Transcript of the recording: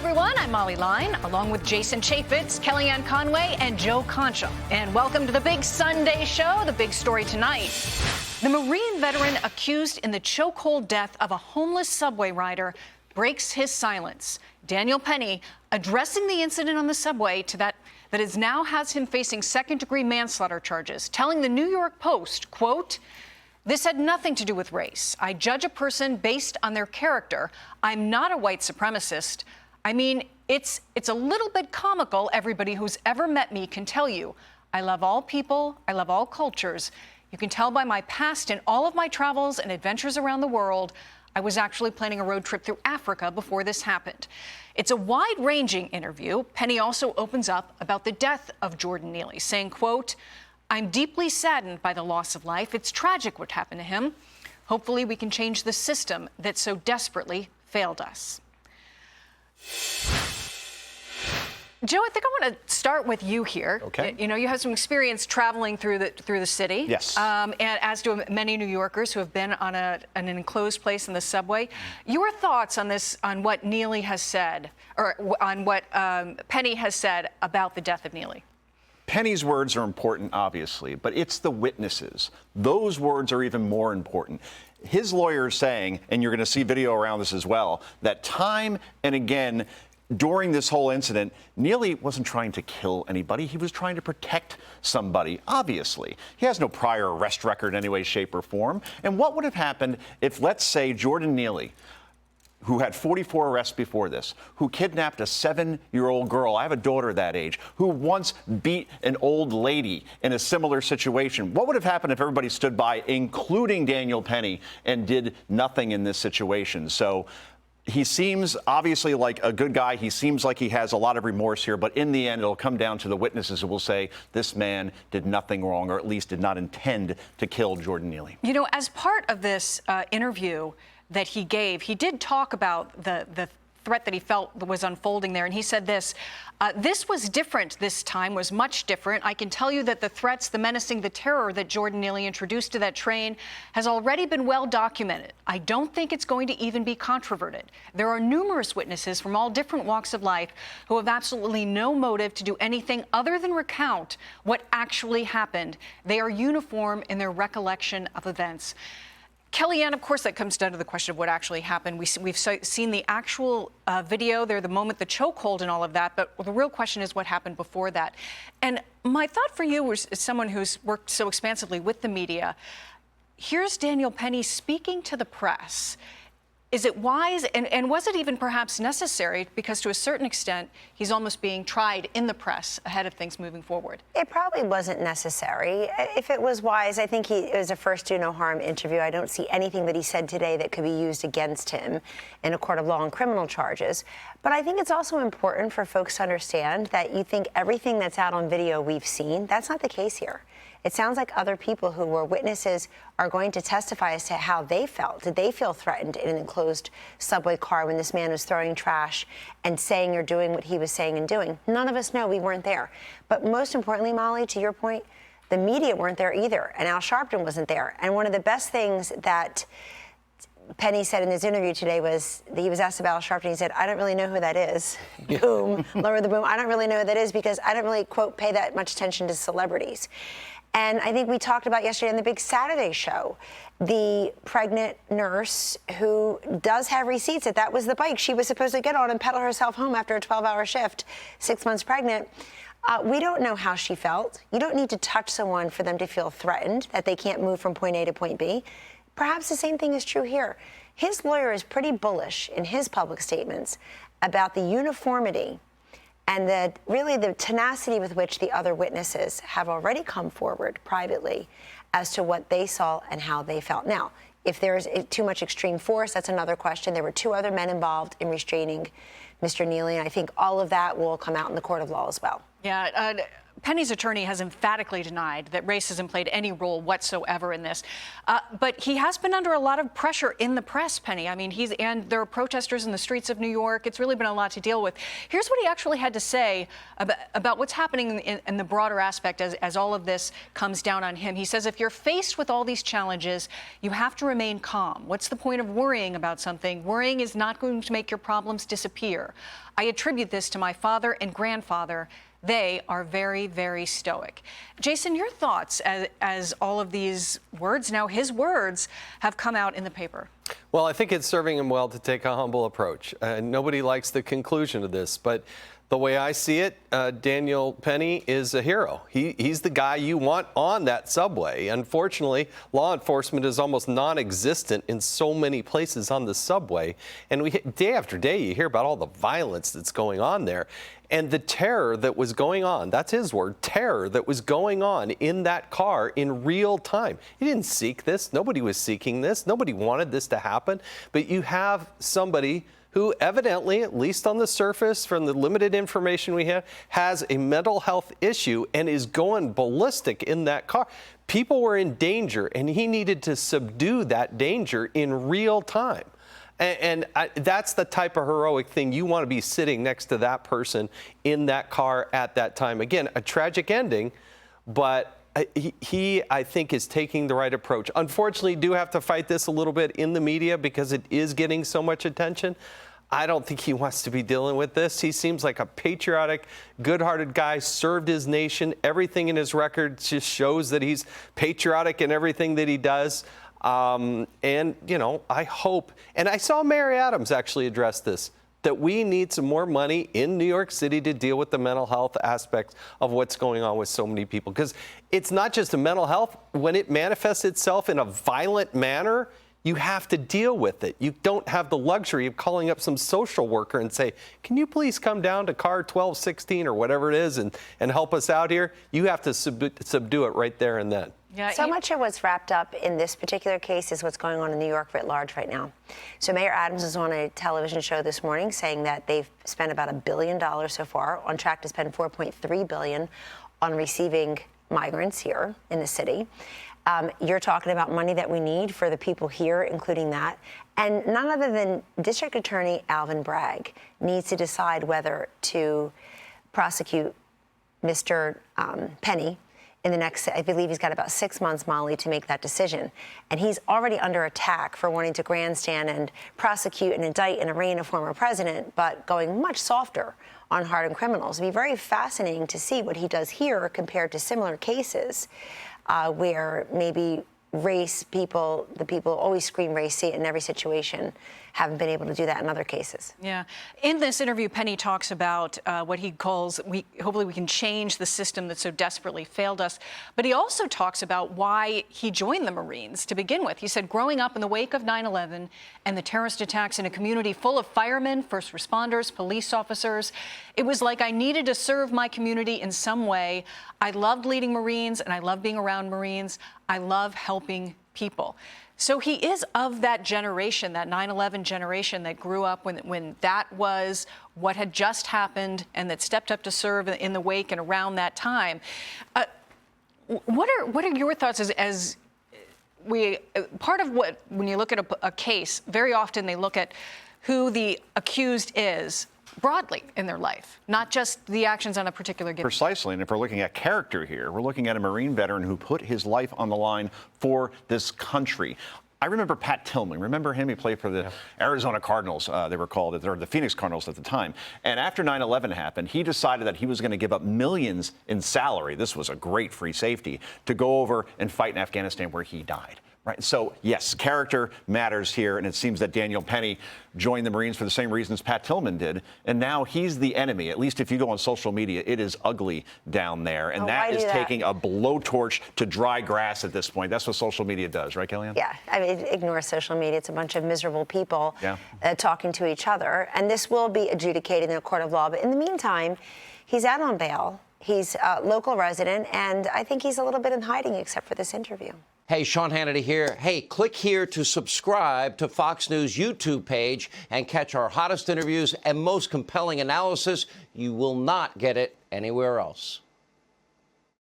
everyone. I'm Molly Line, along with Jason Chaffetz, Kellyanne Conway, and Joe Concha. And welcome to the big Sunday show. The big story tonight. The Marine veteran accused in the chokehold death of a homeless subway rider breaks his silence. Daniel Penny addressing the incident on the subway that is now has him facing second-degree manslaughter charges, telling the New York Post, quote, "This had nothing to do with race. I judge a person based on their character. I'm not a white supremacist. I mean, it's a little bit comical. Everybody who's ever met me can tell you. I love all people. I love all cultures. You can tell by my past in all of my travels and adventures around the world. I was actually planning a road trip through Africa before this happened." It's a wide-ranging interview. Penny also opens up about the death of Jordan Neely, saying, quote, "I'm deeply saddened by the loss of life. It's tragic what happened to him. Hopefully we can change the system that so desperately failed us." Joe, I think I want to start with you here. Okay. You know, you have some experience traveling through the city. Yes. And as do many New Yorkers who have been on an enclosed place in the subway. Your thoughts on this, on what Neely has said, or on what Penny has said about the death of Neely? Penny's words are important, obviously, but it's the witnesses. Those words are even more important. His lawyer is saying, and you're going to see video around this as well, that time and again during this whole incident, Neely wasn't trying to kill anybody. He was trying to protect somebody, obviously. He has no prior arrest record in any way, shape, or form. And what would have happened if, let's say, Jordan Neely, who had 44 arrests before this, who kidnapped a 7-year-old girl, I have a daughter that age, who once beat an old lady in a similar situation. What would have happened if everybody stood by, including Daniel Penny, and did nothing in this situation? So he seems obviously like a good guy. He seems like he has a lot of remorse here, but in the end, it'll come down to the witnesses who will say this man did nothing wrong, or at least did not intend to kill Jordan Neely. You know, as part of this interview that he gave, he did talk about the threat that he felt was unfolding there. And he said this, "This was different this time, was much different. I can tell you that the threats, the menacing, the terror that Jordan Neely introduced to that train has already been well documented. I don't think it's going to even be controverted. There are numerous witnesses from all different walks of life who have absolutely no motive to do anything other than recount what actually happened. They are uniform in their recollection of events." Kellyanne, of course, that comes down to the question of what actually happened. We've seen the actual video there, the moment, the chokehold and all of that, but the real question is what happened before that. And my thought for you was, as someone who's worked so expansively with the media, here's Daniel Penny speaking to the press. Is it wise, and was it even perhaps necessary, because to a certain extent, he's almost being tried in the press ahead of things moving forward? It probably wasn't necessary. If it was wise, I think it was a first do no harm interview. I don't see anything that he said today that could be used against him in a court of law on criminal charges. But I think it's also important for folks to understand that you think everything that's out on video we've seen, that's not the case here. It sounds like other people who were witnesses are going to testify as to how they felt. Did they feel threatened in an enclosed subway car when this man was throwing trash and saying or doing what he was saying and doing? None of us know. We weren't there. But most importantly, Molly, to your point, the media weren't there either, and Al Sharpton wasn't there. And one of the best things that Penny said in his interview today was that he was asked about Al Sharpton. He said, "I don't really know who that is." Boom, lower the boom. "I don't really know who that is because I don't really, quote, pay that much attention to celebrities." And I think we talked about yesterday on the big Saturday show, the pregnant nurse who does have receipts that was the bike she was supposed to get on and pedal herself home after a 12-hour shift, 6 months pregnant. We don't know how she felt. You don't need to touch someone for them to feel threatened, that they can't move from point A to point B. Perhaps the same thing is true here. His lawyer is pretty bullish in his public statements about the uniformity and really the tenacity with which the other witnesses have already come forward privately as to what they saw and how they felt. Now, if there's too much extreme force, that's another question. There were 2 other men involved in restraining Mr. Neely, and I think all of that will come out in the court of law as well. Yeah, Penny's attorney has emphatically denied that racism played any role whatsoever in this. But he has been under a lot of pressure in the press, Penny. I mean, and there are protesters in the streets of New York. It's really been a lot to deal with. Here's what he actually had to say about what's happening in the broader aspect as all of this comes down on him. He says, if you're faced with all these challenges, you have to remain calm. What's the point of worrying about something? Worrying is not going to make your problems disappear. I attribute this to my father and grandfather. They are very, very stoic. Jason, your thoughts as all of these words, now his words, have come out in the paper? Well, I think it's serving him well to take a humble approach. Nobody likes the conclusion of this, but the way I see it, Daniel Penny is a hero. He's the guy you want on that subway. Unfortunately, law enforcement is almost non-existent in so many places on the subway. And day after day, you hear about all the violence that's going on there. And the terror that was going on, that's his word, terror that was going on in that car in real time. He didn't seek this. Nobody was seeking this. Nobody wanted this to happen. But you have somebody who evidently, at least on the surface, from the limited information we have, has a mental health issue and is going ballistic in that car. People were in danger, and he needed to subdue that danger in real time. And that's the type of heroic thing you want to be sitting next to that person in that car at that time. Again, a tragic ending, but he, I think, is taking the right approach. Unfortunately, do have to fight this a little bit in the media because it is getting so much attention. I don't think he wants to be dealing with this. He seems like a patriotic, good-hearted guy, served his nation. Everything in his record just shows that he's patriotic in everything that he does. And, you know, I hope, and I saw Mary Adams actually address this, that we need some more money in New York City to deal with the mental health aspect of what's going on with so many people. Because it's not just a mental health. When it manifests itself in a violent manner, you have to deal with it. You don't have the luxury of calling up some social worker and say, can you please come down to car 1216 or whatever it is and help us out here? You have to subdue it right there and then. Yeah, so much of what's wrapped up in this particular case is what's going on in New York writ large right now. So Mayor Adams was on a television show this morning saying that they've spent about $1 billion so far, on track to spend $4.3 billion on receiving migrants here in the city. You're talking about money that we need for the people here, including that. And none other than District Attorney Alvin Bragg needs to decide whether to prosecute Mr. Penny in the next, I believe he's got about 6 months, Molly, to make that decision. And he's already under attack for wanting to grandstand and prosecute and indict and arraign a former president, but going much softer on hardened criminals. It'd be very fascinating to see what he does here compared to similar cases where maybe race people, the people always scream race, see it in every situation, haven't been able to do that in other cases. Yeah. In this interview, Penny talks about what he calls, hopefully we can change the system that so desperately failed us. But he also talks about why he joined the Marines to begin with. He said, growing up in the wake of 9/11 and the terrorist attacks in a community full of firemen, first responders, police officers, it was like I needed to serve my community in some way. I loved leading Marines and I love being around Marines. I love helping people. So he is of that generation, that 9/11 generation that grew up when that was what had just happened and that stepped up to serve in the wake and around that time. What are your thoughts as part of what, when you look at a case, very often they look at who the accused is broadly in their life, not just the actions on a particular given. Precisely, and if we're looking at character here, we're looking at a Marine veteran who put his life on the line for this country. I remember Pat Tillman. Remember him? He played for the Arizona Cardinals, they were called, or the Phoenix Cardinals at the time. And after 9/11 happened, he decided that he was going to give up millions in salary. This was a great free safety to go over and fight in Afghanistan, where he died. Right. So, yes, character matters here, and it seems that Daniel Penny joined the Marines for the same reasons Pat Tillman did, and now he's the enemy. At least if you go on social media, it is ugly down there, and that is taking a blowtorch to dry grass at this point. That's what social media does, right, Kellyanne? Yeah, I mean, ignore social media. It's a bunch of miserable people talking to each other, and this will be adjudicated in a court of law. But in the meantime, he's out on bail. He's a local resident, and I think he's a little bit in hiding except for this interview. Hey, Sean Hannity here. Hey, click here to subscribe to Fox News YouTube page and catch our hottest interviews and most compelling analysis. You will not get it anywhere else.